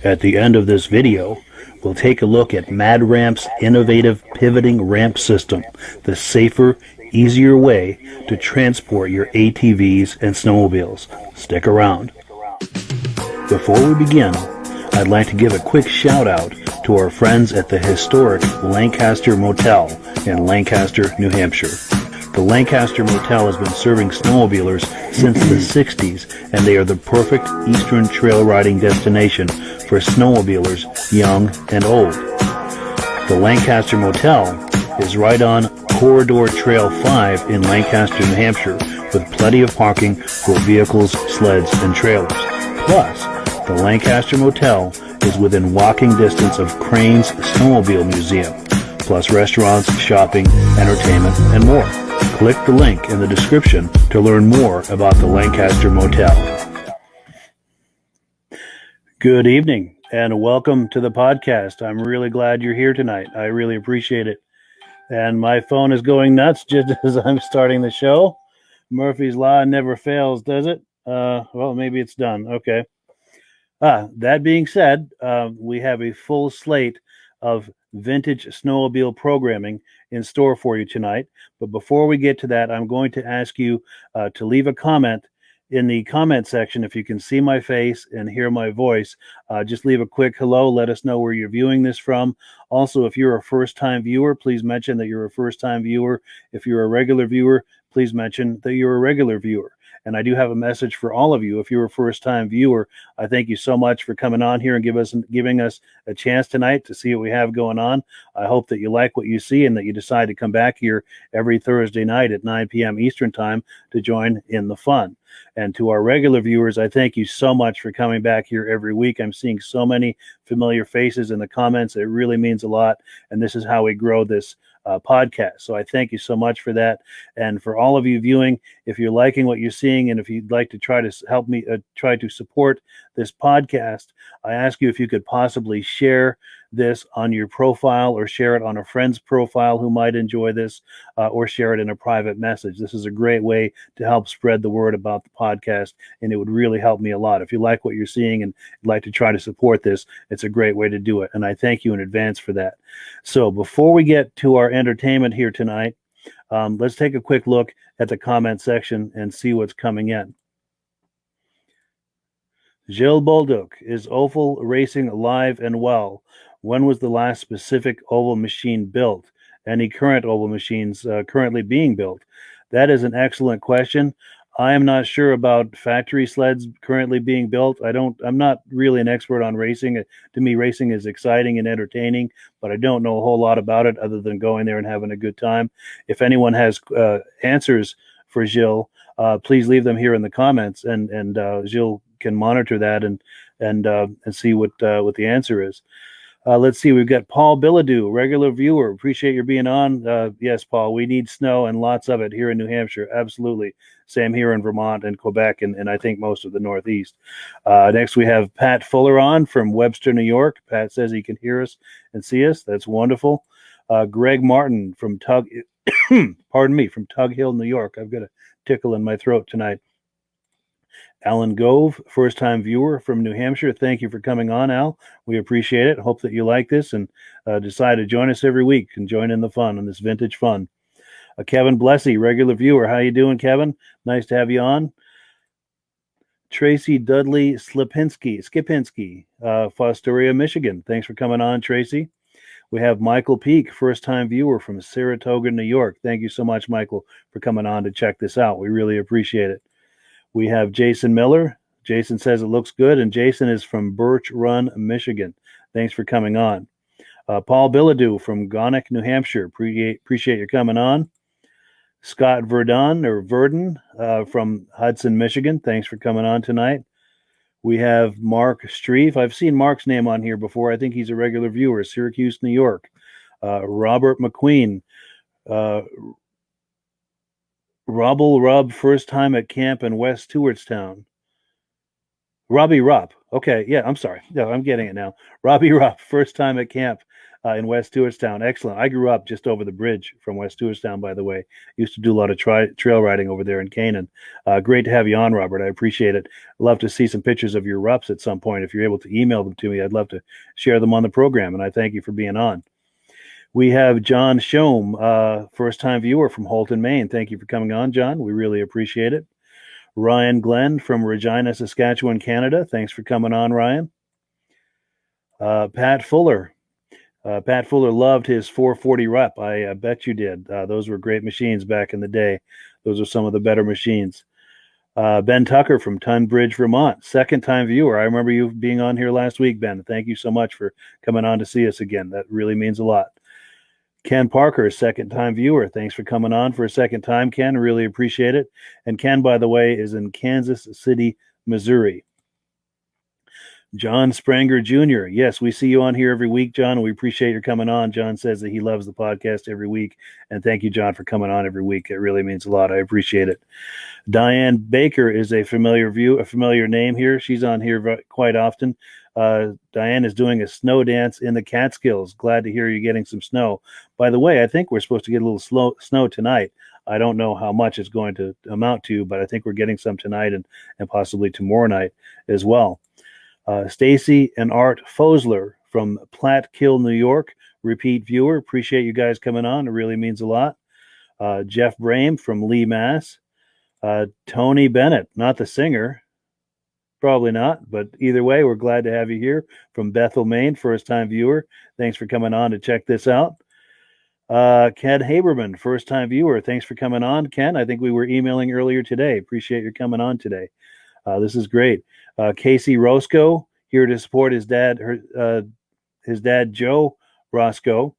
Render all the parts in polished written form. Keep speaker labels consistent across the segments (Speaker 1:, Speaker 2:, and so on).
Speaker 1: At the end of this video, we'll take a look at Mad Ramp's innovative pivoting ramp system, the safer, easier way to transport your ATVs and snowmobiles. Stick around. Before we begin, I'd like to give a quick shout out to our friends at the historic Lancaster Motel in Lancaster, New Hampshire. The Lancaster Motel has been serving snowmobilers since the 60s, and they are the perfect eastern trail riding destination for snowmobilers young and old. The Lancaster Motel is right on Corridor Trail 5 in Lancaster, New Hampshire, with plenty of parking for vehicles, sleds, and trailers. Plus, the Lancaster Motel is within walking distance of Crane's Snowmobile Museum, plus restaurants, shopping, entertainment, and more. Click the link in the description to learn more about the Lancaster Motel. Good evening and welcome to the podcast. I'm really glad you're here tonight. I really appreciate it. And my phone is going nuts just as I'm starting the show. Murphy's Law never fails, does it? Well, maybe it's done. Okay. That being said, we have a full slate of vintage snowmobile programming in store for you tonight. But before we get to that, I'm going to ask you to leave a comment in the comment section. If you can see my face and hear my voice, just leave a quick hello. Let us know where you're viewing this from. Also, if you're a first-time viewer, please mention that you're a first-time viewer. If you're a regular viewer, please mention that you're a regular viewer. And I do have a message for all of you. If you're a first-time viewer, I thank you so much for coming on here and giving us a chance tonight to see what we have going on. I hope that you like what you see and that you decide to come back here every Thursday night at 9 p.m. Eastern Time to join in the fun. And to our regular viewers, I thank you so much for coming back here every week. I'm seeing so many familiar faces in the comments. It really means a lot. And this is how we grow this podcast. So I thank you so much for that. And for all of you viewing, if you're liking what you're seeing and if you'd like to try to help me try to support this podcast, I ask you if you could possibly share this on your profile or share it on a friend's profile who might enjoy this, or share it in a private message. This is a great way to help spread the word about the podcast, and it would really help me a lot. If you like what you're seeing and like to try to support this, it's a great way to do it, and I thank you in advance for that. So before we get to our entertainment here tonight, let's take a quick look at the comment section and see what's coming in. Gilles Bolduc, is oval racing alive and well? When was the last specific oval machine built? Any current oval machines currently being built? That is an excellent question. I am not sure about factory sleds currently being built. I'm not really an expert on racing. To me, racing is exciting and entertaining, but I don't know a whole lot about it other than going there and having a good time. If anyone has answers for Gilles, please leave them here in the comments, and Jill can monitor that and see what the answer is. Let's see. We've got Paul Billadew, regular viewer. Appreciate your being on. Yes, Paul, we need snow and lots of it here in New Hampshire. Absolutely. Same here in Vermont and Quebec, and I think most of the Northeast. Next, we have Pat Fuller on from Webster, New York. Pat says he can hear us and see us. That's wonderful. Greg Martin from Tug Hill, New York. I've got a tickle in my throat tonight. Alan Gove, first-time viewer from New Hampshire. Thank you for coming on, Al. We appreciate it. Hope that you like this and decide to join us every week and join in the fun, in this vintage fun. Kevin Blessy, regular viewer. How you doing, Kevin? Nice to have you on. Tracy Dudley Skipinski, Fostoria, Michigan. Thanks for coming on, Tracy. We have Michael Peak, first-time viewer from Saratoga, New York. Thank you so much, Michael, for coming on to check this out. We really appreciate it. We have Jason Miller. Jason says it looks good, and Jason is from Birch Run, Michigan. Thanks for coming on. Paul Billadew from Gonick, New Hampshire. Appreciate you coming on. Scott Verdon from Hudson, Michigan. Thanks for coming on tonight. We have Mark Streef. I've seen Mark's name on here before. I think he's a regular viewer. Syracuse, New York. Robert McQueen. Robble Rub, first time at camp in West Stewartstown. Robbie Rupp. Okay, yeah, I'm sorry. No, I'm getting it now. Robbie Rupp, first time at camp in West Stewartstown. Excellent. I grew up just over the bridge from West Stewartstown, by the way. Used to do a lot of trail riding over there in Canaan. Great to have you on, Robert. I appreciate it. Love to see some pictures of your Rupps at some point. If you're able to email them to me, I'd love to share them on the program, and I thank you for being on. We have John Shome, first-time viewer from Holton, Maine. Thank you for coming on, John. We really appreciate it. Ryan Glenn from Regina, Saskatchewan, Canada. Thanks for coming on, Ryan. Pat Fuller. Pat Fuller loved his 440 Rupp. I bet you did. Those were great machines back in the day. Those are some of the better machines. Ben Tucker from Tunbridge, Vermont. Second-time viewer. I remember you being on here last week, Ben. Thank you so much for coming on to see us again. That really means a lot. Ken Parker, second-time viewer. Thanks for coming on for a second time, Ken. Really appreciate it. And Ken, by the way, is in Kansas City, Missouri. John Spranger Jr. Yes, we see you on here every week, John. We appreciate your coming on. John says that he loves the podcast every week. And thank you, John, for coming on every week. It really means a lot. I appreciate it. Diane Baker is a familiar name here. She's on here quite often. Diane is doing a snow dance in the Catskills. Glad to hear you're getting some snow. By the way, I think we're supposed to get a little snow tonight. I don't know how much it's going to amount to, but I think we're getting some tonight and possibly tomorrow night as well. Stacy and Art Fosler from Plattekill, New York. Repeat viewer. Appreciate you guys coming on. It really means a lot. Jeff Brame from Lee, Mass. Tony Bennett, not the singer. Probably not, but either way, we're glad to have you here from Bethel, Maine, first-time viewer. Thanks for coming on to check this out. Ken Haberman, first-time viewer. Thanks for coming on, Ken. I think we were emailing earlier today. Appreciate your coming on today. This is great. Casey Rosko, here to support his dad, Joe Rosko,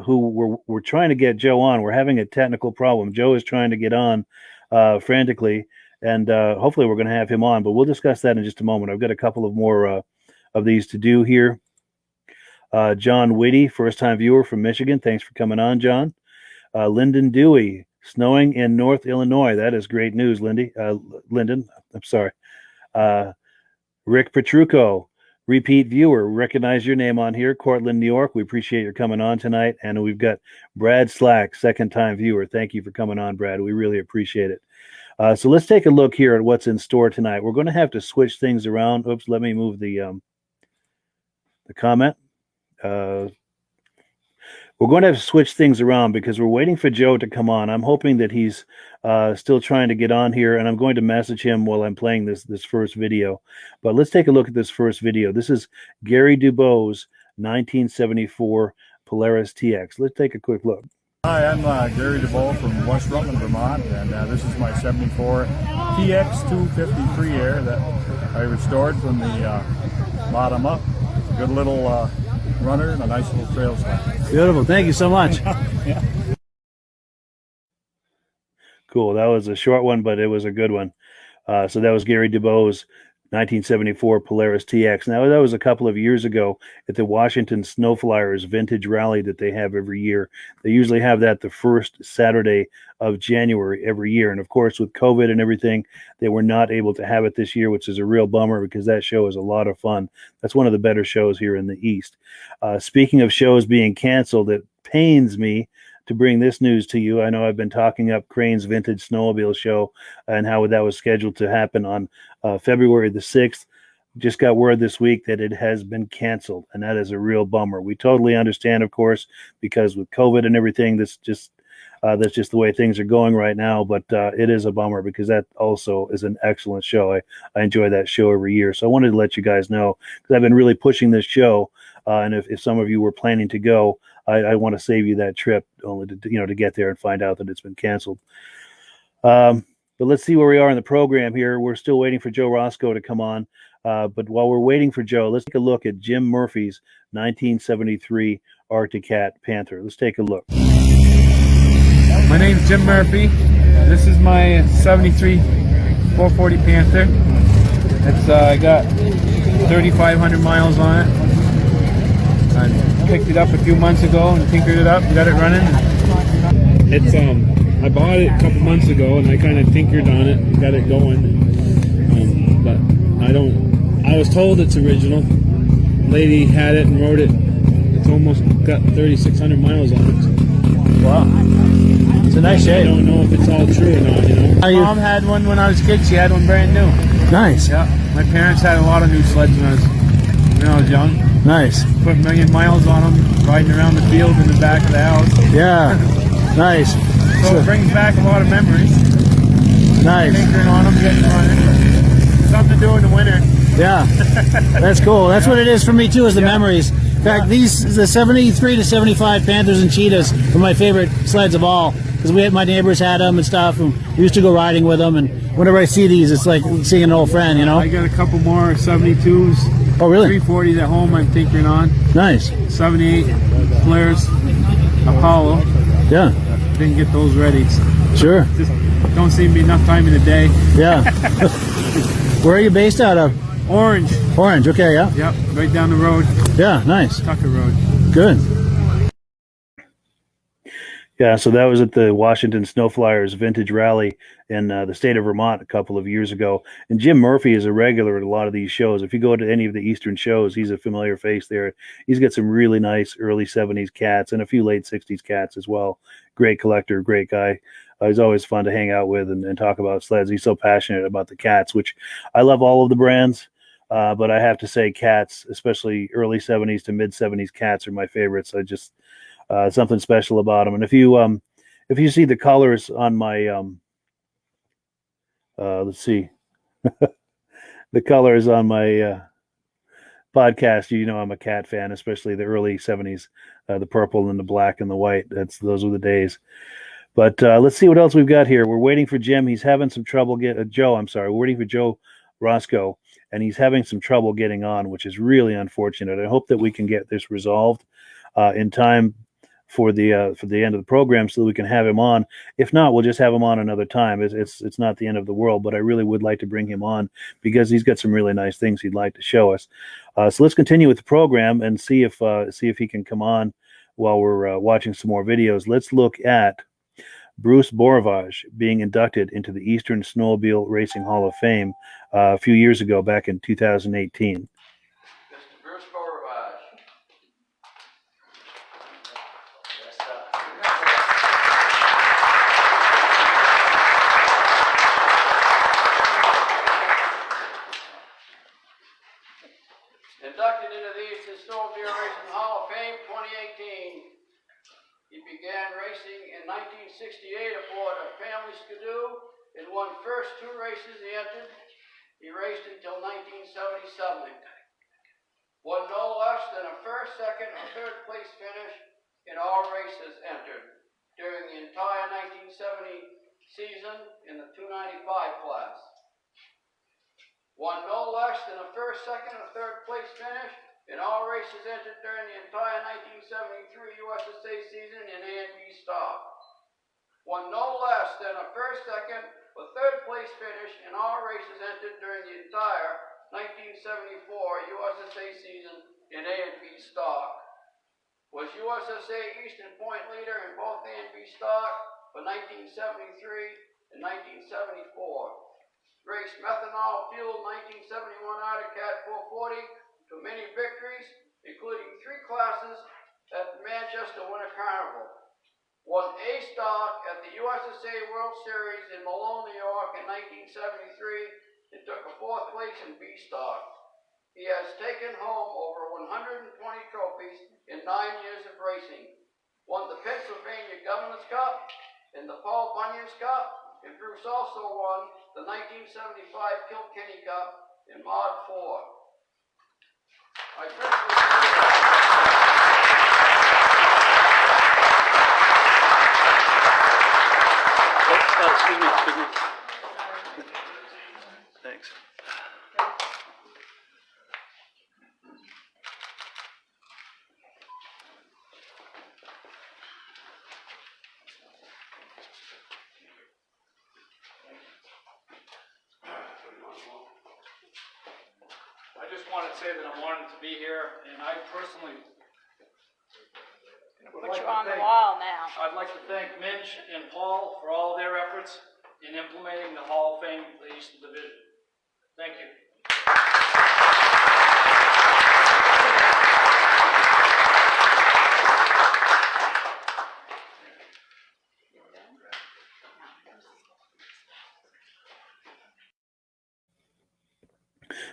Speaker 1: who we're trying to get Joe on. We're having a technical problem. Joe is trying to get on frantically. And hopefully we're going to have him on, but we'll discuss that in just a moment. I've got a couple of more of these to do here. John Whitty, first-time viewer from Michigan. Thanks for coming on, John. Lyndon Dewey, snowing in North Illinois. That is great news, Lyndon. I'm sorry. Rick Petrucco, repeat viewer. Recognize your name on here. Cortland, New York. We appreciate your coming on tonight. And we've got Brad Slack, second-time viewer. Thank you for coming on, Brad. We really appreciate it. So let's take a look here at what's in store tonight. We're going to have to switch things around. Oops, let me move the comment. We're going to have to switch things around because we're waiting for Joe to come on. I'm hoping that he's still trying to get on here, and I'm going to message him while I'm playing this first video. But let's take a look at this first video. This is Gary Dubeau's 1974 Polaris TX. Let's take a quick look.
Speaker 2: Hi, I'm Gary Dubeau from West Rutland, Vermont, and this is my 74 TX 253 Air that I restored from the bottom up. Good little runner and a nice little trail stop.
Speaker 1: Beautiful. Thank you so much.
Speaker 2: Yeah.
Speaker 1: Cool. That was a short one, but it was a good one. So that was Gary Dubeau's 1974 Polaris TX. Now, that was a couple of years ago at the Washington Snowflyers Vintage Rally that they have every year. They usually have that the first Saturday of January every year. And of course, with COVID and everything, they were not able to have it this year, which is a real bummer because that show is a lot of fun. That's one of the better shows here in the East. Speaking of shows being canceled, it pains me to bring this news to you. I know I've been talking up Crane's Vintage Snowmobile Show and how that was scheduled to happen on February the 6th. Just got word this week that it has been canceled, and that is a real bummer. We totally understand, of course, because with COVID and everything, that's just the way things are going right now. But it is a bummer because that also is an excellent show. I enjoy that show every year. So I wanted to let you guys know because I've been really pushing this show. And if some of you were planning to go, I want to save you that trip only to get there and find out that it's been canceled. But let's see where we are in the program here. We're still waiting for Joe Rosko to come on. But while we're waiting for Joe, let's take a look at Jim Murphy's 1973 Arctic Cat Panther. Let's take a look.
Speaker 3: My name's Jim Murphy. This is my 73 440 Panther. It's I got 3,500 miles on it. I picked it up a few months ago and tinkered it up, got it running. It's I bought it a couple months ago and I kind of tinkered on it and got it going. But I was told it's original. Lady had it and wrote it. It's almost got 3,600 miles on it.
Speaker 1: Wow. It's a nice shape.
Speaker 3: I don't know if it's all true or not, you know. My mom had one when I was a kid. She had one brand new.
Speaker 1: Nice.
Speaker 3: Yeah. My parents had a lot of new sleds when I was young.
Speaker 1: Nice.
Speaker 3: Put a million miles on them, riding around the field in the back of the house.
Speaker 1: Yeah. Nice.
Speaker 3: So it brings back a lot of memories.
Speaker 1: Nice.
Speaker 3: Tinkering on them, getting running. Something to do in the winter.
Speaker 1: Yeah. That's cool. That's what it is for me too, is the memories. In fact, the 73 to 75 Panthers and Cheetahs were my favorite sleds of all. Because my neighbors had them and stuff, and we used to go riding with them. And whenever I see these, it's like seeing an old friend, you know.
Speaker 3: I got a couple more 72s.
Speaker 1: Oh, really?
Speaker 3: 340s at home. I'm tinkering on.
Speaker 1: Nice.
Speaker 3: 78 Polaris Apollo.
Speaker 1: Yeah.
Speaker 3: Didn't get those ready.
Speaker 1: Sure.
Speaker 3: Just don't seem to be enough time in the day.
Speaker 1: Yeah. Where are you based out of?
Speaker 3: Orange.
Speaker 1: Orange. Okay. Yeah.
Speaker 3: Yep. Right down the road.
Speaker 1: Yeah. Nice.
Speaker 3: Tucker Road.
Speaker 1: Good. Yeah, so that was at the Washington Snowflyers Vintage Rally in the state of Vermont a couple of years ago. And Jim Murphy is a regular at a lot of these shows. If you go to any of the Eastern shows, he's a familiar face there. He's got some really nice early 70s cats and a few late 60s cats as well. Great collector, great guy. He's always fun to hang out with and talk about sleds. He's so passionate about the cats, which I love all of the brands. But I have to say cats, especially early 70s to mid 70s cats, are my favorites. I just... something special about them. And if you see the colors on my let's see the colors on my podcast, you know I'm a cat fan, especially the early 70s, the purple and the black and the white. Those were the days. But let's see what else we've got here. We're waiting for Jim. He's having some trouble Joe, I'm sorry. We're waiting for Joe Rosko, and he's having some trouble getting on, which is really unfortunate. I hope that we can get this resolved in time for the end of the program so that we can have him on. If not, we'll just have him on another time. It's not the end of the world, but I really would like to bring him on because he's got some really nice things he'd like to show us. So let's continue with the program and see if he can come on while we're watching some more videos. Let's look at Bruce Beaurivage being inducted into the Eastern Snowmobile Racing Hall of Fame a few years ago, back in 2018.
Speaker 4: Inducted into the Eastern Snowmobile Racing Hall of Fame 2018. He began racing in 1968 aboard a family skidoo and won first two races he entered. He raced until 1977. Won no less than a first, second, or third place finish in all races entered during the entire 1970 season in the 295 class. Won no less than a first, second, or third place finish in all races entered during the entire 1973 USSA season in A and B stock. Won no less less than a first, second, or third place finish in all races entered during the entire 1974 USSA season in A and B stock. Was USSA Eastern Point leader in both A and B stock for 1973 and 1974. Raced methanol fueled 1971 Autocat 440 to many victories, including 3 classes at the Manchester Winter Carnival. Won A stock at the USSA World Series in Malone, New York in 1973 and took a 4th place in B stock. He has taken home over 120 trophies in 9 years of racing. Won the Pennsylvania Governor's Cup and the Paul Bunyan's Cup, and Bruce also won the 1975 Kilkenny Cup in Mod 4.
Speaker 1: Excuse me. Thanks.
Speaker 5: I just want to say that I'm honored to be here, and I personally would
Speaker 6: Put you on the wall now.
Speaker 5: I'd like to thank Midge and Paul for all their efforts in implementing the Hall of Fame for the Eastern Division. Thank you.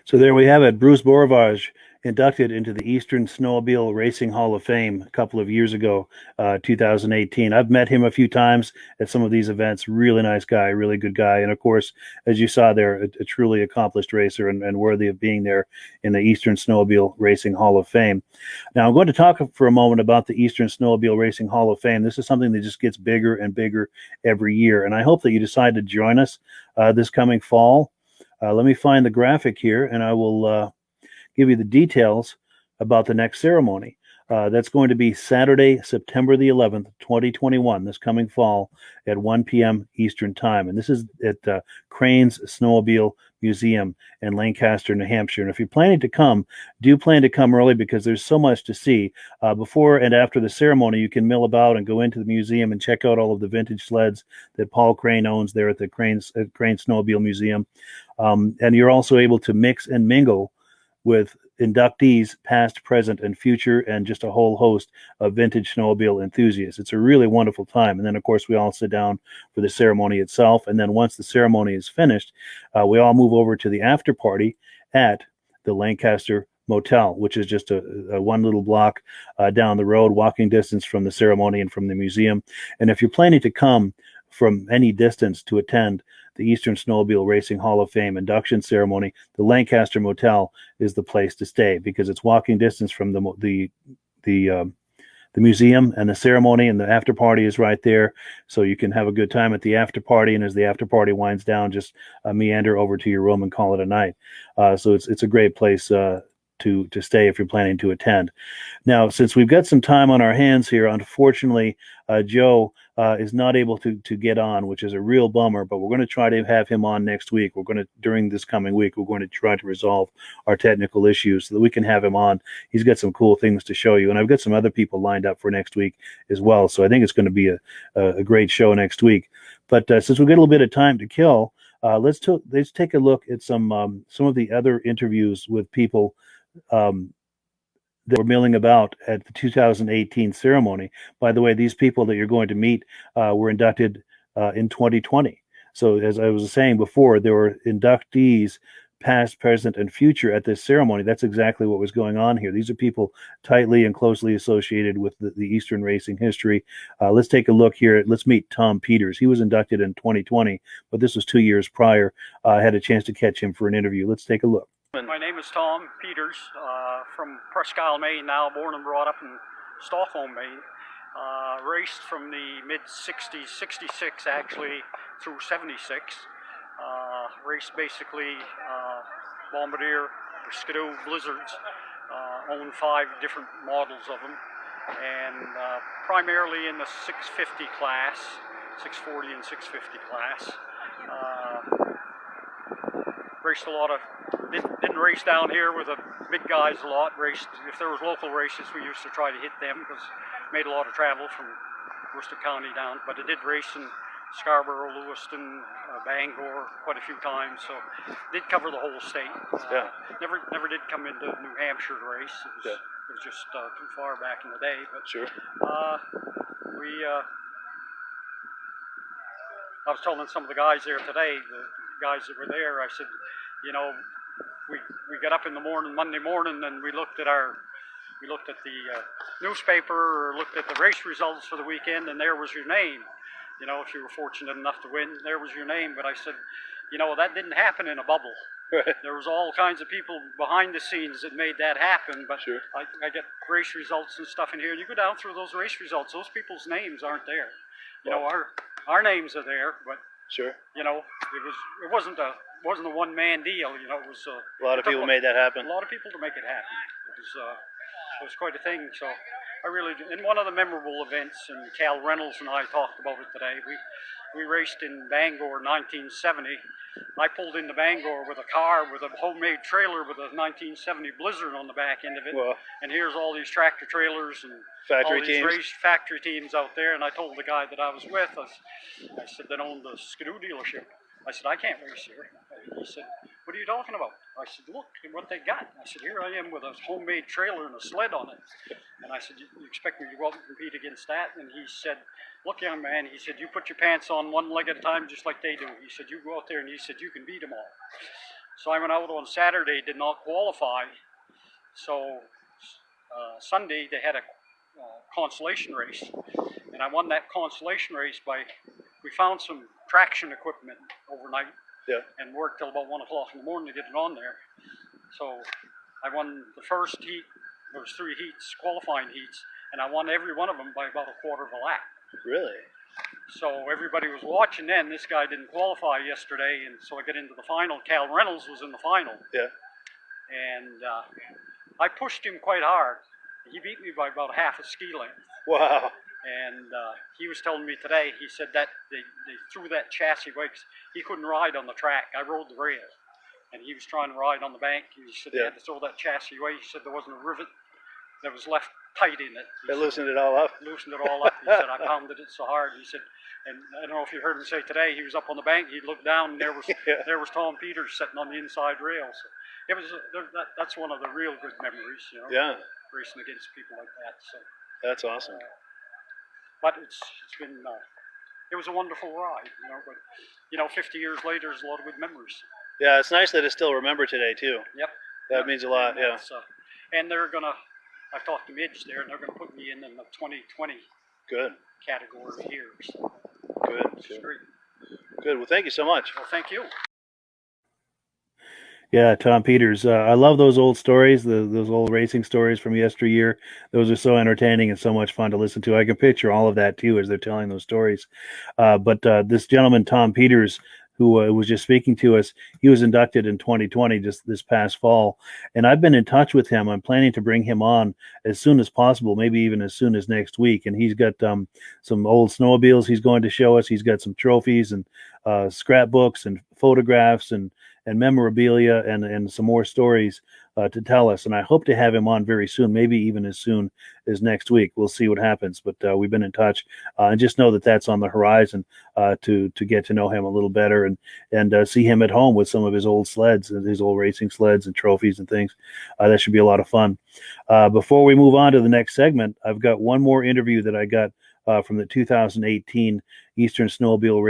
Speaker 1: So there we have it. Bruce Beaurivage inducted into the Eastern Snowmobile Racing Hall of Fame a couple of years ago, 2018. I've met him a few times at some of these events. Really nice guy, really good guy. And of course, as you saw there, a truly accomplished racer and worthy of being there in the Eastern Snowmobile Racing Hall of Fame. Now, I'm going to talk for a moment about the Eastern Snowmobile Racing Hall of Fame. This is something that just gets bigger and bigger every year. And I hope that you decide to join us this coming fall. Let me find the graphic here, and I will give you the details about the next ceremony. That's going to be Saturday, September the 11th, 2021, this coming fall at 1 p.m. Eastern Time. And this is at Crane's Snowmobile Museum in Lancaster, New Hampshire. And if you're planning to come, do plan to come early because there's so much to see. Before and after the ceremony, you can mill about and go into the museum and check out all of the vintage sleds that Paul Crane owns there at the Crane Snowmobile Museum. And you're also able to mix and mingle with inductees past, present, and future, and just a whole host of vintage snowmobile enthusiasts. It's a really wonderful time. And then, of course, we all sit down for the ceremony itself. And then once the ceremony is finished, we all move over to the after party at the Lancaster Motel, which is just a one little block down the road, walking distance from the ceremony and from the museum. And if you're planning to come from any distance to attend the Eastern Snowmobile Racing Hall of Fame induction ceremony, the Lancaster Motel is the place to stay because it's walking distance from the museum, and the ceremony and the after party is right there. So you can have a good time at the after party, and as the after party winds down, just meander over to your room and call it a night. So it's a great place to stay if you're planning to attend. Now, since we've got some time on our hands here, unfortunately, Joe is not able to get on, which is a real bummer, but we're going to try to have him on next week. During this coming week, we're going to try to resolve our technical issues so that we can have him on. He's got some cool things to show you, and I've got some other people lined up for next week as well. So I think it's going to be a great show next week. But since we've got a little bit of time to kill, let's take a look at some of the other interviews with people that were milling about at the 2018 ceremony. By the way, these people that you're going to meet were inducted in 2020. So as I was saying before, there were inductees past, present, and future at this ceremony. That's exactly what was going on here. These are people tightly and closely associated with the Eastern racing history. Let's take a look here. Let's meet Tom Peters. He was inducted in 2020, but this was 2 years prior. I had a chance to catch him for an interview. Let's take a look.
Speaker 7: My name is Tom Peters, from Presque Isle, Maine, now born and brought up in Stockholm, Maine. Raced from the mid-60s, 66 actually, through 76. Raced basically Bombardier, Skidoo, Blizzards, owned 5 different models of them, and primarily in the 650 class, 640 and 650 class. Raced a lot of, didn't race down here with the big guys a lot. Raced, if there was local races, we used to try to hit them because made a lot of travel from Worcester County down. But I did race in Scarborough, Lewiston, Bangor quite a few times, so did cover the whole state. Never did come into New Hampshire to race. It was just too far back in the day. But
Speaker 1: Sure.
Speaker 7: I was telling some of the guys there today, the guys that were there, I said, you know, we got up in the morning, Monday morning, and we looked at the newspaper or looked at the race results for the weekend, and there was your name. You know, if you were fortunate enough to win, there was your name. But I said, you know, that didn't happen in a bubble.
Speaker 1: Right.
Speaker 7: There was all kinds of people behind the scenes that made that happen. But
Speaker 1: Sure.
Speaker 7: I get race results and stuff in here, and you go down through those race results, those people's names aren't there. You know, our names are there, but
Speaker 1: Sure.
Speaker 7: you know, it wasn't a one-man deal. You know, it was
Speaker 1: A lot of people made that happen.
Speaker 7: a lot of people to make it happen. It was quite a thing. So I really, in one of the memorable events, and Cal Reynolds and I talked about it today. We raced in Bangor, 1970. I pulled into Bangor with a car with a homemade trailer with a 1970 Blizzard on the back end of it.
Speaker 1: Wow.
Speaker 7: And here's all these tractor trailers and
Speaker 1: Factory
Speaker 7: all these
Speaker 1: teams.
Speaker 7: race factory teams out there. And I told the guy that I was with, I said, that owned the Skidoo dealership. I said, I can't race here. He said, what are you talking about? I said, look at what they got. I said, here I am with a homemade trailer and a sled on it. And I said, you expect me to go out and compete against that? And he said, look, young man, he said, you put your pants on one leg at a time just like they do. He said, you go out there, and he said, you can beat them all. So I went out on Saturday, did not qualify. So Sunday they had a consolation race. And I won that consolation race by, we found some traction equipment overnight.
Speaker 1: Yeah.
Speaker 7: And worked till about 1 o'clock in the morning to get it on there. So I won the first heat. There was 3 heats, qualifying heats, and I won every one of them by about a quarter of a lap.
Speaker 1: Really?
Speaker 7: So everybody was watching then. This guy didn't qualify yesterday, and so I got into the final. Cal Reynolds was in the final.
Speaker 1: Yeah.
Speaker 7: And I pushed him quite hard. He beat me by about half a ski length.
Speaker 1: Wow.
Speaker 7: And he was telling me today, he said that they threw that chassis away 'cause he couldn't ride on the track. I rode the rail, and he was trying to ride on the bank. He said they had to throw that chassis away. He said there wasn't a rivet that was left tight in it.
Speaker 1: They loosened it all up.
Speaker 7: Loosened it all up. He said, I pounded it so hard. He said, and I don't know if you heard him say today, he was up on the bank, he looked down, and there was Tom Peters sitting on the inside rail. So it was that's one of the real good memories, you know.
Speaker 1: Yeah.
Speaker 7: Racing against people like that. So
Speaker 1: That's awesome.
Speaker 7: but it's been it was a wonderful ride, you know. But you know, 50 years later, there's a lot of good memories.
Speaker 1: Yeah, it's nice that it's still remembered today too.
Speaker 7: Yep.
Speaker 1: That means a lot. Yeah.
Speaker 7: And they're gonna. I talked to Midge there, and they're gonna put me in the 2020
Speaker 1: Good.
Speaker 7: category here. So
Speaker 1: Good.
Speaker 7: which is great.
Speaker 1: Good. Well, thank you so much.
Speaker 7: Well, thank you.
Speaker 1: Yeah, Tom Peters. I love those old stories, those old racing stories from yesteryear. Those are so entertaining and so much fun to listen to. I can picture all of that too as they're telling those stories. But this gentleman, Tom Peters, who was just speaking to us, he was inducted in 2020, just this past fall. And I've been in touch with him. I'm planning to bring him on as soon as possible, maybe even as soon as next week. And he's got some old snowmobiles he's going to show us. He's got some trophies and scrapbooks and photographs and memorabilia and some more stories to tell us. And I hope to have him on very soon, maybe even as soon as next week. We'll see what happens. But we've been in touch and just know that that's on the horizon to get to know him a little better and see him at home with some of his old sleds, his old racing sleds and trophies and things. That should be a lot of fun. Before we move on to the next segment, I've got one more interview that I got from the 2018 Eastern Snowmobile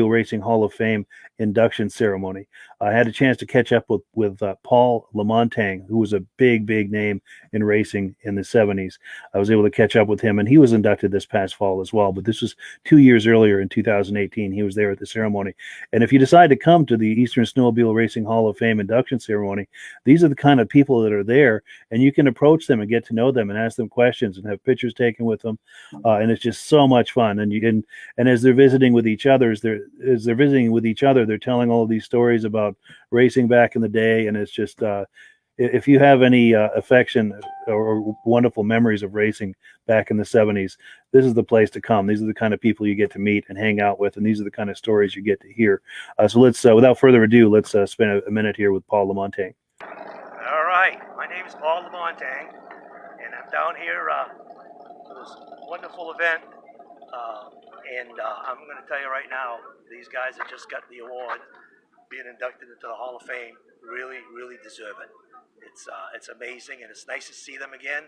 Speaker 1: Racing Hall of Fame induction ceremony. I had a chance to catch up with Paul Lamontagne, who was a big name in racing in the 70s. I was able to catch up with him, and he was inducted this past fall as well. But this was 2 years earlier in 2018. He was there at the ceremony. And if you decide to come to the Eastern Snowmobile Racing Hall of Fame induction ceremony, these are the kind of people that are there, and you can approach them and get to know them and ask them questions and have pictures taken with them. And it's just so much fun. And as they're visiting with each other, they're telling all of these stories about racing back in the day, and it's just if you have any affection or wonderful memories of racing back in the 70s, this is the place to come. These are the kind of people you get to meet and hang out with, and these are the kind of stories you get to hear. So let's, without further ado, let's spend a minute here with Paul Lamontagne.
Speaker 6: All right, my name is Paul Lamontagne, and I'm down here for this wonderful event. I'm going to tell you right now, these guys that just got the award, being inducted into the Hall of Fame, really, really deserve it. It's amazing, and it's nice to see them again.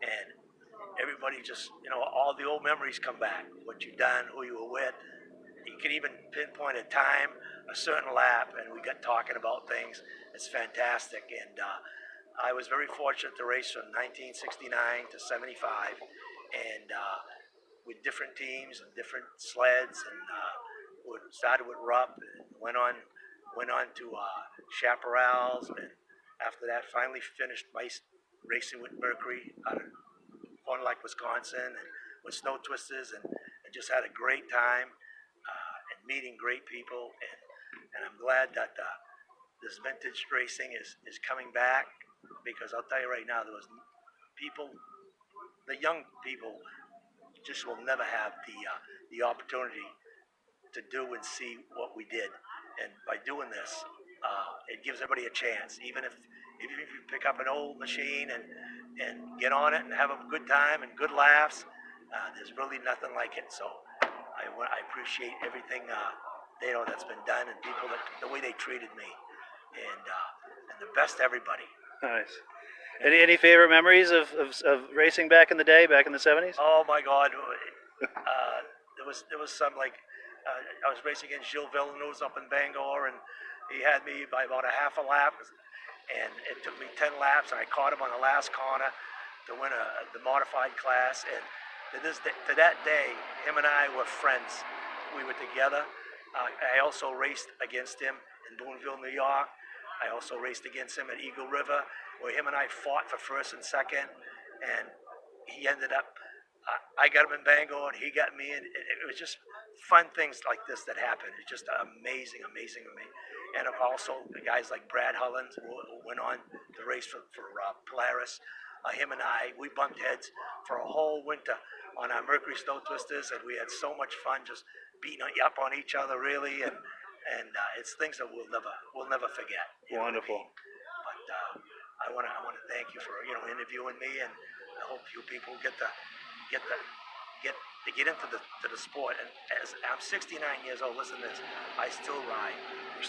Speaker 6: And everybody just, all the old memories come back. What you've done, who you were with. You can even pinpoint a time, a certain lap, and we got talking about things. It's fantastic. And I was very fortunate to race from 1969 to 75, and with different teams and different sleds, and started with Rupp, and went on to Chaparrals, and after that finally finished racing with Mercury out of Fond du Lac, Wisconsin, and with Snow Twisters, and just had a great time and meeting great people, and I'm glad that this vintage racing is coming back, because I'll tell you right now, there was people, the young people just will never have the opportunity to do and see what we did. And by doing this, it gives everybody a chance. Even if you pick up an old machine and get on it and have a good time and good laughs, there's really nothing like it. So I appreciate everything that's been done, and people the way they treated me, and the best everybody.
Speaker 1: Nice. Any favorite memories of racing back in the day, back in the 70s?
Speaker 6: Oh my God, there was some, like, I was racing against Gilles Villeneuve up in Bangor, and he had me by about a half a lap, and it took me 10 laps, and I caught him on the last corner to win the modified class. And to that day, him and I were friends. We were together. I also raced against him in Boonville, New York. I also raced against him at Eagle River, where him and I fought for first and second, and he ended up, I got him in Bangor, and he got me, and it was just fun things like this that happened. It's just amazing. And also the guys like Brad Hullins, who went on to race for Polaris. Him and I, we bumped heads for a whole winter on our Mercury Snow Twisters, and we had so much fun just beating up on each other, really, and it's things that we'll never forget.
Speaker 1: Wonderful.
Speaker 6: But I want to thank you for interviewing me, and I hope you people get into the sport. And as I'm 69 years old, listen to this, I still ride.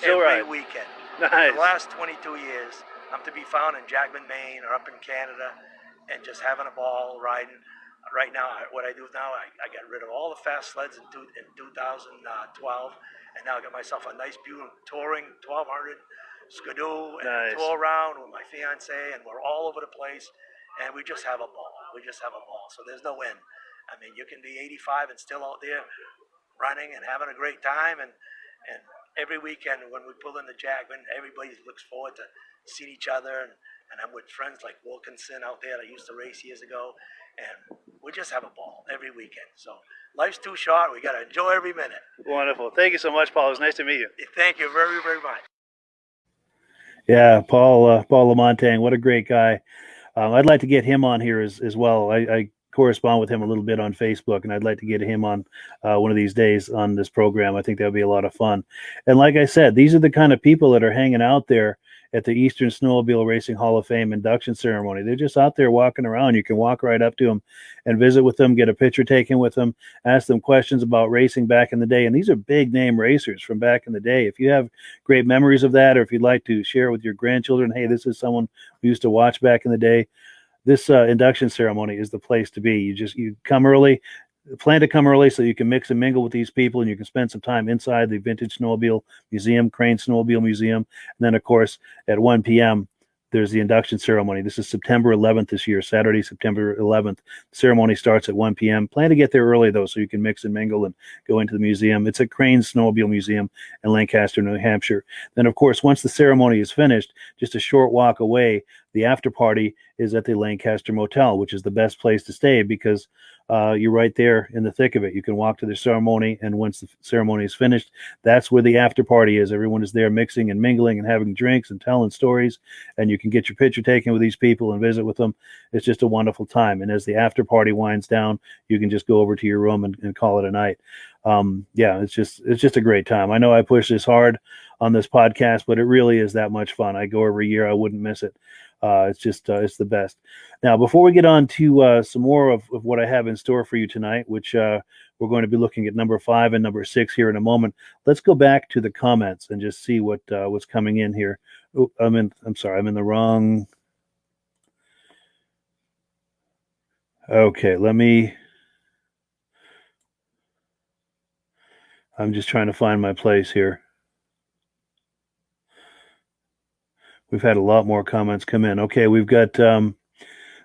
Speaker 6: Every weekend.
Speaker 1: Nice.
Speaker 6: The last 22 years, I'm to be found in Jackman, Maine, or up in Canada, and just having a ball riding. Right now, what I do now, I got rid of all the fast sleds in 2012, and now I got myself a nice Buick touring 1200 Skidoo, and
Speaker 1: Nice.
Speaker 6: tour around with my fiance, and we're all over the place, and we just have a ball. So there's no end. I mean, you can be 85 and still out there running and having a great time, and every weekend when we pull in the Jackman, everybody looks forward to seeing each other, and I'm with friends like Wilkinson out there that I used to race years ago, and we just have a ball every weekend. So life's too short. We got to enjoy every minute.
Speaker 1: Wonderful. Thank you so much, Paul. It was nice to meet you.
Speaker 6: Thank you very, very much.
Speaker 1: Yeah, Paul Lamontagne, what a great guy. I'd like to get him on here as well. I correspond with him a little bit on Facebook, and I'd like to get him on one of these days on this program. I think that would be a lot of fun. And like I said, these are the kind of people that are hanging out there at the Eastern Snowmobile Racing Hall of Fame induction ceremony. They're just out there walking around. You can walk right up to them and visit with them, get a picture taken with them, ask them questions about racing back in the day. And these are big name racers from back in the day. If you have great memories of that, or if you'd like to share with your grandchildren, hey, this is someone we used to watch back in the day, this induction ceremony is the place to be. You come early, plan to come early so you can mix and mingle with these people, and you can spend some time inside the Vintage Snowmobile Museum, Crane Snowmobile Museum. And then, of course, at 1 p.m., there's the induction ceremony. This is September 11th this year, Saturday, September 11th. The ceremony starts at 1 p.m. Plan to get there early, though, so you can mix and mingle and go into the museum. It's at Crane Snowmobile Museum in Lancaster, New Hampshire. Then, of course, once the ceremony is finished, just a short walk away, the after party is at the Lancaster Motel, which is the best place to stay because you're right there in the thick of it. You can walk to the ceremony, and once the ceremony is finished, that's where the after party is. Everyone is there mixing and mingling and having drinks and telling stories, and you can get your picture taken with these people and visit with them. It's just a wonderful time. And as the after party winds down, you can just go over to your room and call it a night. It's just a great time. I know I push this hard on this podcast, but it really is that much fun. I go every year. I wouldn't miss it. It's the best. Now, before we get on to some more of what I have in store for you tonight, which we're going to be looking at number 5 and number 6 here in a moment, let's go back to the comments and just see what's coming in here. Oh, I'm in the wrong. Okay, I'm just trying to find my place here. We've had a lot more comments come in. Okay, we've got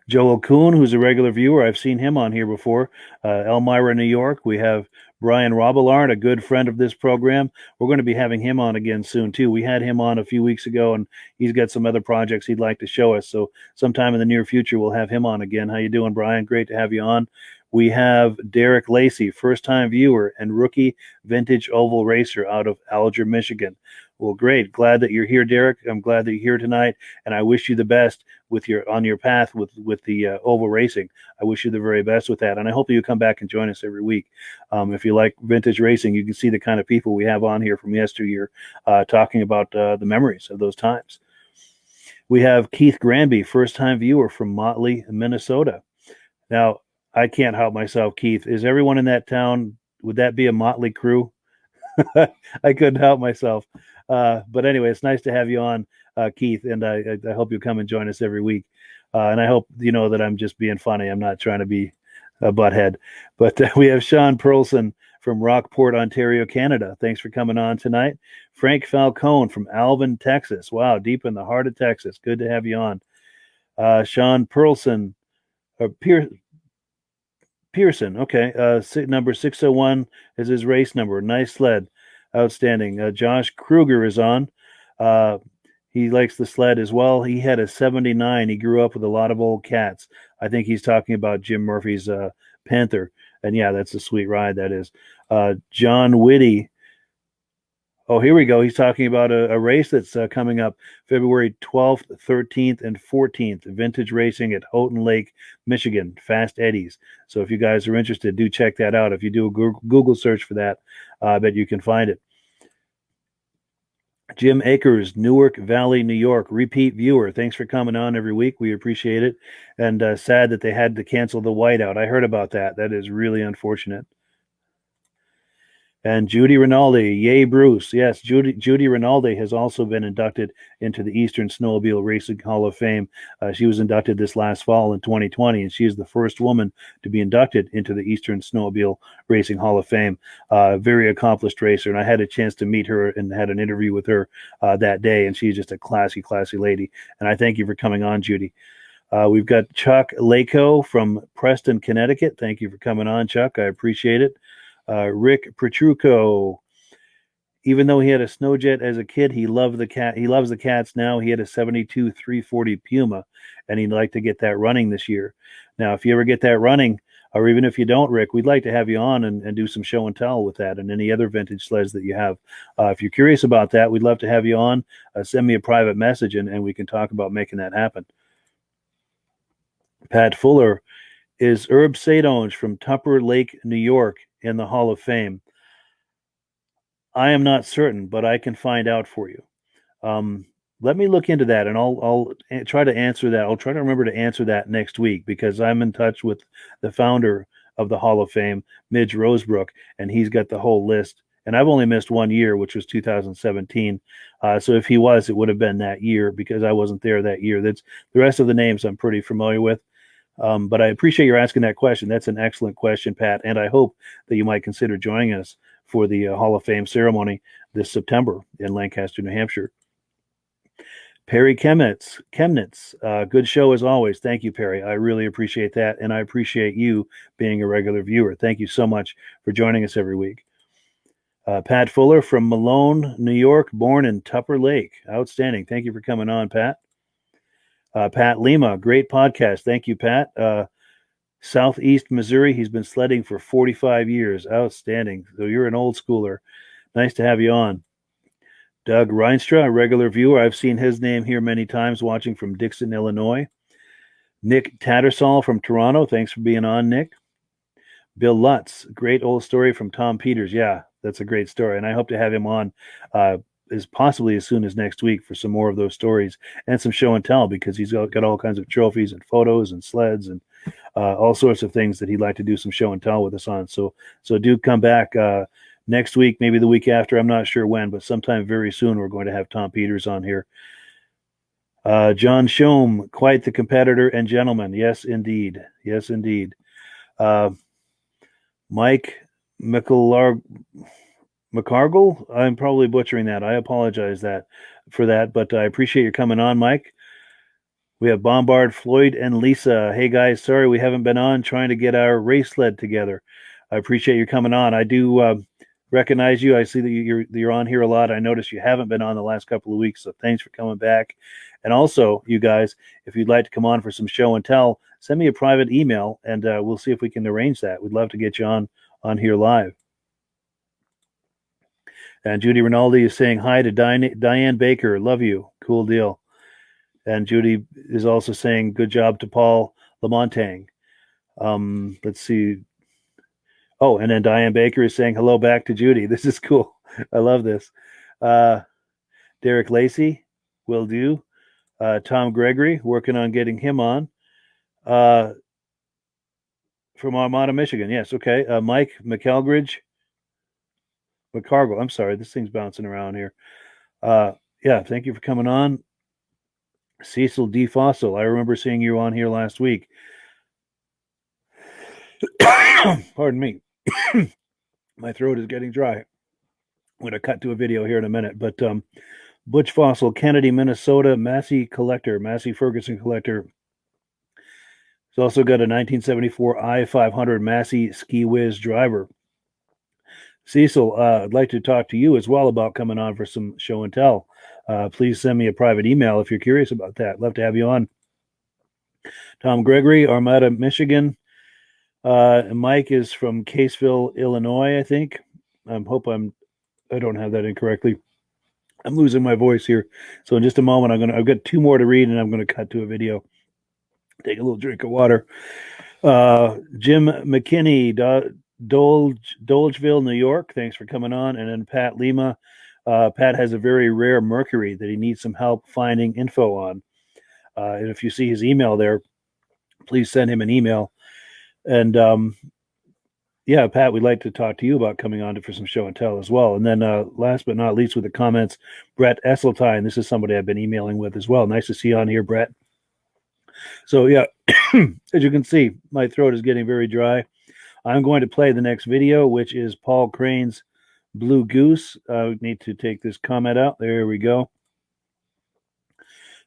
Speaker 1: Joel Kuhn, who's a regular viewer. I've seen him on here before. Elmira, New York. We have Brian Robillard, a good friend of this program. We're going to be having him on again soon, too. We had him on a few weeks ago, and he's got some other projects he'd like to show us. So sometime in the near future, we'll have him on again. How you doing, Brian? Great to have you on. We have Derek Lacey, first-time viewer and rookie vintage oval racer out of Alger, Michigan. Well, great. Glad that you're here, Derek. I'm glad that you're here tonight, and I wish you the best on your path with the oval racing. I wish you the very best with that, and I hope that you come back and join us every week. If you like vintage racing, you can see the kind of people we have on here from yesteryear talking about the memories of those times. We have Keith Granby, first-time viewer from Motley, Minnesota. Now, I can't help myself, Keith. Is everyone in that town, would that be a Motley crew? I couldn't help myself. But anyway, it's nice to have you on, Keith, and I hope you come and join us every week. And I hope you know that I'm just being funny. I'm not trying to be a butthead. But we have Sean Perlson from Rockport, Ontario, Canada. Thanks for coming on tonight. Frank Falcone from Alvin, Texas. Wow, deep in the heart of Texas. Good to have you on. Sean Perlson, Pearson, okay. Number 601 is his race number. Nice sled. Outstanding. Josh Kruger is on. He likes the sled as well. He had a 79. He grew up with a lot of old cats. I think he's talking about Jim Murphy's Panther. And yeah, that's a sweet ride, that is. John Whitty. Oh, here we go. He's talking about a race that's coming up February 12th, 13th, and 14th. Vintage racing at Houghton Lake, Michigan. Fast Eddies. So if you guys are interested, do check that out. If you do a Google search for that, I bet you can find it. Jim Akers, Newark Valley, New York. Repeat viewer. Thanks for coming on every week. We appreciate it. And sad that they had to cancel the whiteout. I heard about that. That is really unfortunate. And Judy Rinaldi, yay, Bruce. Yes, Judy Rinaldi has also been inducted into the Eastern Snowmobile Racing Hall of Fame. She was inducted this last fall in 2020, and she is the first woman to be inducted into the Eastern Snowmobile Racing Hall of Fame. Very accomplished racer, and I had a chance to meet her and had an interview with her that day, and she's just a classy, classy lady. And I thank you for coming on, Judy. We've got Chuck Lako from Preston, Connecticut. Thank you for coming on, Chuck. I appreciate it. Rick Petrucco, even though he had a Snowjet as a kid, he loves the cats now. He had a 72 340 Puma, and he'd like to get that running this year. Now, if you ever get that running, or even if you don't, Rick, we'd like to have you on and do some show and tell with that and any other vintage sleds that you have. If you're curious about that, we'd love to have you on. Send me a private message, and we can talk about making that happen. Pat Fuller, is Herb Sadonge from Tupper Lake, New York, in the Hall of Fame? I am not certain, but I can find out for you. Let me look into that, and I'll try to answer that. I'll try to remember to answer that next week, because I'm in touch with the founder of the Hall of Fame, Midge Rosebrook, and he's got the whole list. And I've only missed 1 year, which was 2017. So if he was, it would have been that year, because I wasn't there that year. That's the rest of the names I'm pretty familiar with. But I appreciate your asking that question. That's an excellent question, Pat, and I hope that you might consider joining us for the Hall of Fame ceremony this September in Lancaster, New Hampshire. Perry Chemnitz, good show as always. Thank you, Perry. I really appreciate that, and I appreciate you being a regular viewer. Thank you so much for joining us every week. Pat Fuller from Malone, New York, born in Tupper Lake. Outstanding. Thank you for coming on, Pat. Pat Lima, great podcast. Thank you, Pat. Southeast Missouri. He's been sledding for 45 years. Outstanding. So you're an old schooler. Nice to have you on. Doug Reinstra, a regular viewer. I've seen his name here many times, watching from Dixon, Illinois. Nick Tattersall from Toronto. Thanks for being on, Nick. Bill Lutz, great old story from Tom Peters. Yeah, that's a great story, and I hope to have him on as possibly as soon as next week for some more of those stories and some show and tell, because he's got all kinds of trophies and photos and sleds and all sorts of things that he'd like to do some show and tell with us on. So do come back next week, maybe the week after. I'm not sure when, but sometime very soon we're going to have Tom Peters on here. John Shome, quite the competitor and gentleman. Yes, indeed. Yes, indeed. Mike McCargle, I'm probably butchering that. I apologize for that, but I appreciate your coming on, Mike. We have Bombard, Floyd, and Lisa. Hey, guys, sorry we haven't been on, trying to get our race sled together. I appreciate you coming on. I do recognize you. I see that you're on here a lot. I noticed you haven't been on the last couple of weeks, so thanks for coming back. And also, you guys, if you'd like to come on for some show and tell, send me a private email, and we'll see if we can arrange that. We'd love to get you on here live. And Judy Rinaldi is saying hi to Diane Baker. Love you. Cool deal. And Judy is also saying good job to Paul Lamontagne. Let's see. Oh, and then Diane Baker is saying hello back to Judy. This is cool. I love this. Derek Lacey, will do. Tom Gregory, working on getting him on. From Armada, Michigan. Yes, okay. Mike McCargle. I'm sorry, this thing's bouncing around here. Yeah, thank you for coming on. Cecil D. Fossil, I remember seeing you on here last week. Pardon me. My throat is getting dry. I'm going to cut to a video here in a minute. But Butch Fossil, Kennedy, Minnesota, Massey Ferguson collector. He's also got a 1974 I-500 Massey Ski Whiz driver. Cecil, I'd like to talk to you as well about coming on for some show and tell. Please send me a private email if you're curious about that. Love to have you on. Tom Gregory, Armada, Michigan. Mike is from Caseville, Illinois, I think. I don't have that incorrectly. I'm losing my voice here. So in just a moment, I've got two more to read, and I'm going to cut to a video. Take a little drink of water. Jim McKinney, Dolgeville, New York. Thanks for coming on. And then Pat Lima. Pat has a very rare Mercury that he needs some help finding info on. And if you see his email there, please send him an email. And yeah, Pat, we'd like to talk to you about coming on for some show and tell as well. And then last but not least with the comments, Brett Esseltine. This is somebody I've been emailing with as well. Nice to see you on here, Brett. So yeah, as you can see, my throat is getting very dry. I'm going to play the next video, which is Paul Crane's Blue Goose. I need to take this comment out. There we go.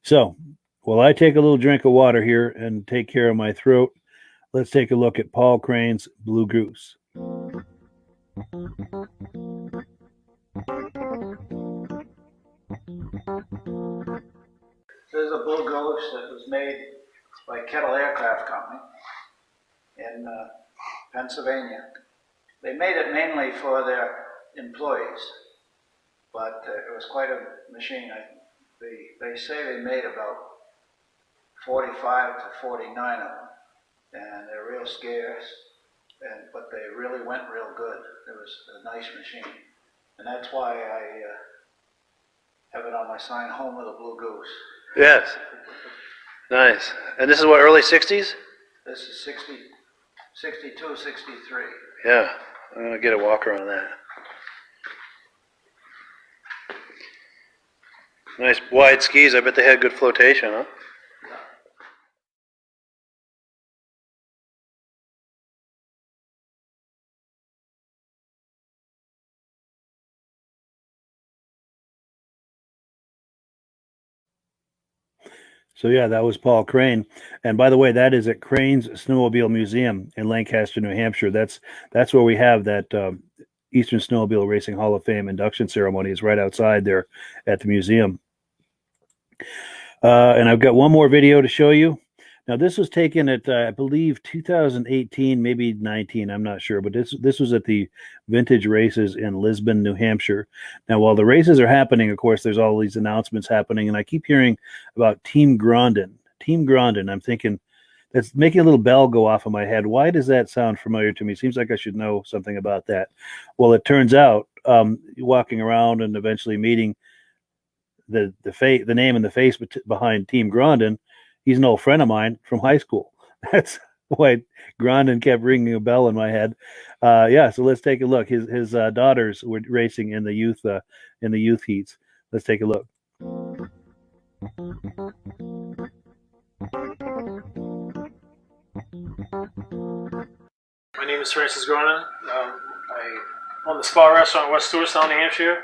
Speaker 1: So while I take a little drink of water here and take care of my throat, let's take a look at Paul Crane's Blue Goose.
Speaker 4: There's a Blue Goose that was made by Kettle Aircraft Company in Pennsylvania. They made it mainly for their employees, but it was quite a machine. They say they made about 45 to 49 of them, and they're real scarce, but they really went real good. It was a nice machine, and that's why I have it on my sign, Home of the Blue Goose.
Speaker 1: Yes. Nice. And this is what, early 60s?
Speaker 4: This is 62, 63.
Speaker 1: Yeah. I'm going to get a walker on that. Nice wide skis. I bet they had good flotation, huh? So yeah, that was Paul Crane. And by the way, that is at Crane's Snowmobile Museum in Lancaster, New Hampshire. That's where we have that Eastern Snowmobile Racing Hall of Fame induction ceremony, is right outside there at the museum. And I've got one more video to show you. Now, this was taken at, I believe, 2018, maybe 19. I'm not sure, but this was at the Vintage Races in Lisbon, New Hampshire. Now, while the races are happening, of course, there's all these announcements happening, and I keep hearing about Team Grondin. Team Grondin. I'm thinking that's making a little bell go off in my head. Why does that sound familiar to me? Seems like I should know something about that. Well, it turns out, walking around and eventually meeting the name and the face behind Team Grondin. He's an old friend of mine from high school. That's why Grondin kept ringing a bell in my head. So let's take a look. His daughters were racing in the youth heats. Let's take a look.
Speaker 5: My name is Francis Grondin. I own the Spa Restaurant in West Stewartstown, New Hampshire.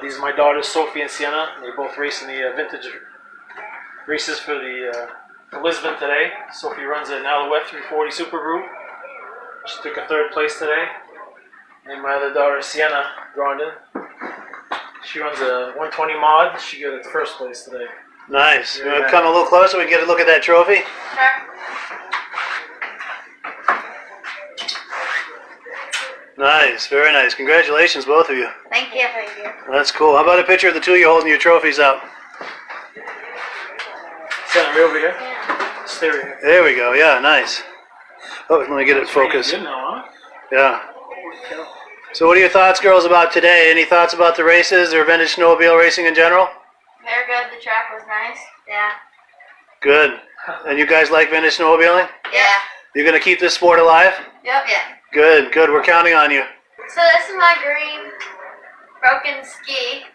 Speaker 5: These are my daughters, Sophie and Sienna. They both race in the vintage races for Lisbon today. Sophie runs an Alouette 340 Super Group. She took a third place today. And my other daughter, Sienna Grondin, she runs a 120 mod. She got it first place today.
Speaker 1: Nice. You want to come a little closer? We can get a look at that trophy.
Speaker 8: Sure.
Speaker 1: Nice, very nice. Congratulations, both of you.
Speaker 8: Thank you. Thank you.
Speaker 1: That's cool. How about a picture of the two of you holding your trophies up?
Speaker 5: Stand right over here.
Speaker 8: Yeah.
Speaker 5: Stay right here.
Speaker 1: There we go. Yeah, nice. Oh, let me get it focused.
Speaker 5: Good now, huh?
Speaker 1: Yeah. So what are your thoughts, girls, about today? Any thoughts about the races or vintage snowmobile racing in general?
Speaker 8: Very good. The track was nice. Yeah.
Speaker 1: Good. And you guys like vintage snowmobiling?
Speaker 8: Yeah.
Speaker 1: You're going to keep this sport alive?
Speaker 8: Yep. Yeah.
Speaker 1: Good, good. We're counting on you.
Speaker 8: So this is my green broken ski.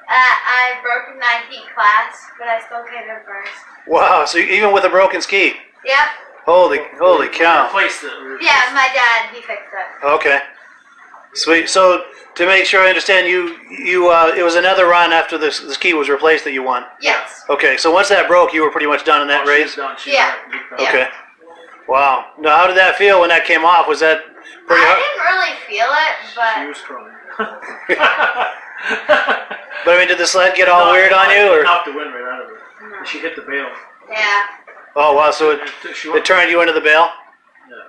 Speaker 8: I broke in my heat class, but I still came in first.
Speaker 1: Wow, so even with a broken ski?
Speaker 8: Yep.
Speaker 1: Holy cow.
Speaker 5: Replaced it.
Speaker 8: Yeah, my dad, he fixed it.
Speaker 1: Okay. Sweet. So to make sure I understand, it was another run after the ski was replaced that you won?
Speaker 8: Yes.
Speaker 1: Okay, so once that broke, you were pretty much done in that race?
Speaker 8: Yeah.
Speaker 1: Okay. Wow. Now, how did that feel when that came off? Was that pretty hard?
Speaker 8: I didn't really feel it, but...
Speaker 5: She was crying.
Speaker 1: But I mean, did the sled get all weird on you? Or?
Speaker 5: It knocked the wind right out of her. No. She hit the bail.
Speaker 8: Yeah.
Speaker 1: Oh, wow. So it turned you into the bail?
Speaker 5: Yeah.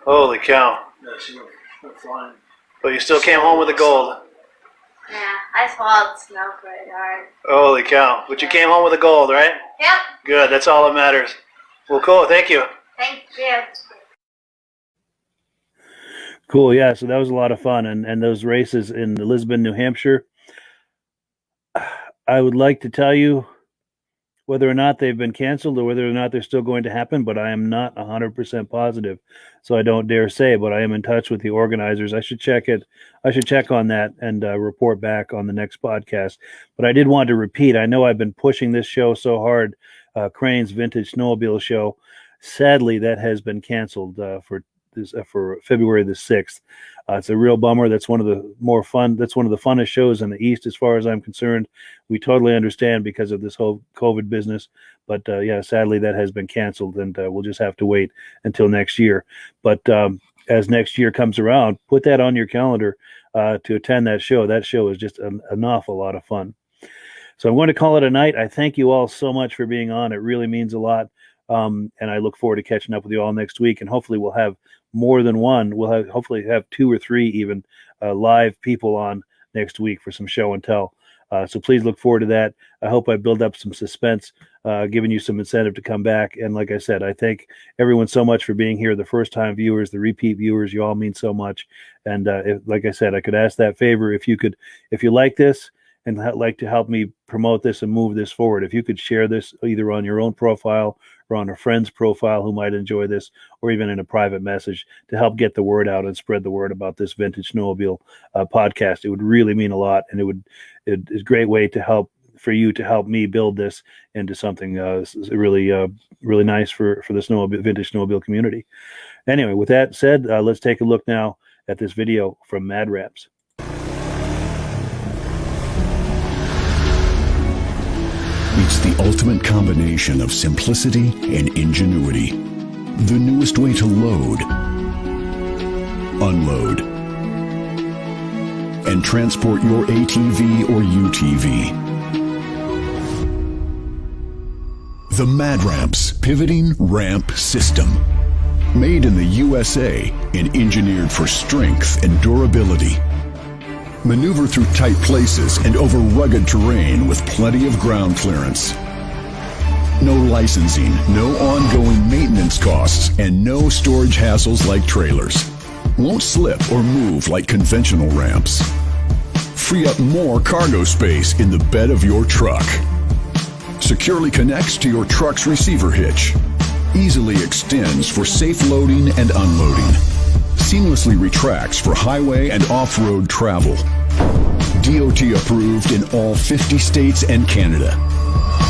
Speaker 1: Holy cow.
Speaker 5: Yeah, she went flying.
Speaker 1: But you still came home with the gold.
Speaker 8: Yeah, I swallowed snow pretty hard.
Speaker 1: Holy cow. But you came home with the gold, right?
Speaker 8: Yep.
Speaker 1: Good. That's all that matters. Well, cool. Thank you.
Speaker 8: Thank you.
Speaker 1: Cool, yeah, so that was a lot of fun. And those races in Lisbon, New Hampshire, I would like to tell you whether or not they've been canceled or whether or not they're still going to happen, but I am not 100% positive. So I don't dare say, but I am in touch with the organizers. I should check it. I should check on that and report back on the next podcast. But I did want to repeat, I know I've been pushing this show so hard, Crane's Vintage Snowmobile Show. Sadly, that has been canceled for February the 6th. It's a real bummer. That's one of the more fun. That's one of the funnest shows in the East, as far as I'm concerned. We totally understand because of this whole COVID business, but yeah, sadly that has been canceled, and we'll just have to wait until next year. But as next year comes around, put that on your calendar to attend that show. That show is just an awful lot of fun. So I'm going to call it a night. I thank you all so much for being on. It really means a lot. And I look forward to catching up with you all next week. And hopefully we'll have more than one. We'll hopefully have 2 or 3 even live people on next week for some show and tell. So please look forward to that. I hope I build up some suspense, giving you some incentive to come back. And like I said, I thank everyone so much for being here. The first-time viewers, the repeat viewers, you all mean so much. And like I said, I could ask that favor if you like this and like to help me promote this and move this forward. If you could share this either on your own profile or on a friend's profile who might enjoy this, or even in a private message to help get the word out and spread the word about this Vintage Snowmobile podcast, it would really mean a lot. And it's a great way to help me build this into something really nice for the vintage snowmobile community. Anyway, with that said, let's take a look now at this video from Mad Ramps.
Speaker 9: It's the ultimate combination of simplicity and ingenuity. The newest way to load, unload, and transport your ATV or UTV. The Mad Ramp's pivoting ramp system. Made in the USA and engineered for strength and durability. Maneuver through tight places and over rugged terrain with plenty of ground clearance. No licensing, no ongoing maintenance costs, and no storage hassles like trailers. Won't slip or move like conventional ramps. Free up more cargo space in the bed of your truck. Securely connects to your truck's receiver hitch. Easily extends for safe loading and unloading. Seamlessly retracts for highway and off-road travel. DOT approved in all 50 states and Canada.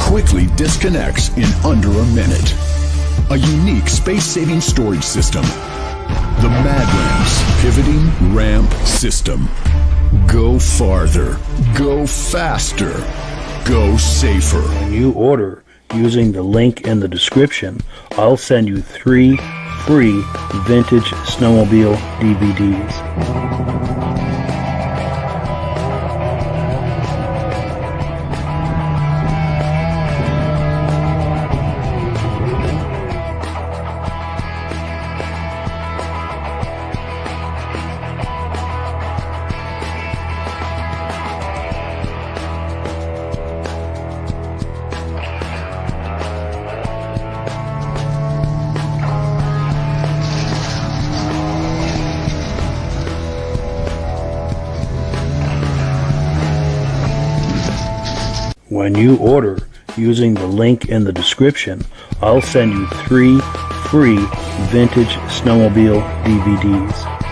Speaker 9: Quickly disconnects in under a minute. A unique space-saving storage system. The Mad Ramp's pivoting ramp system. Go farther. Go faster. Go safer.
Speaker 1: When you order using the link in the description, I'll send you 3 free Vintage Snowmobile DVDs. When you order using the link in the description, I'll send you 3 free Vintage Snowmobile DVDs.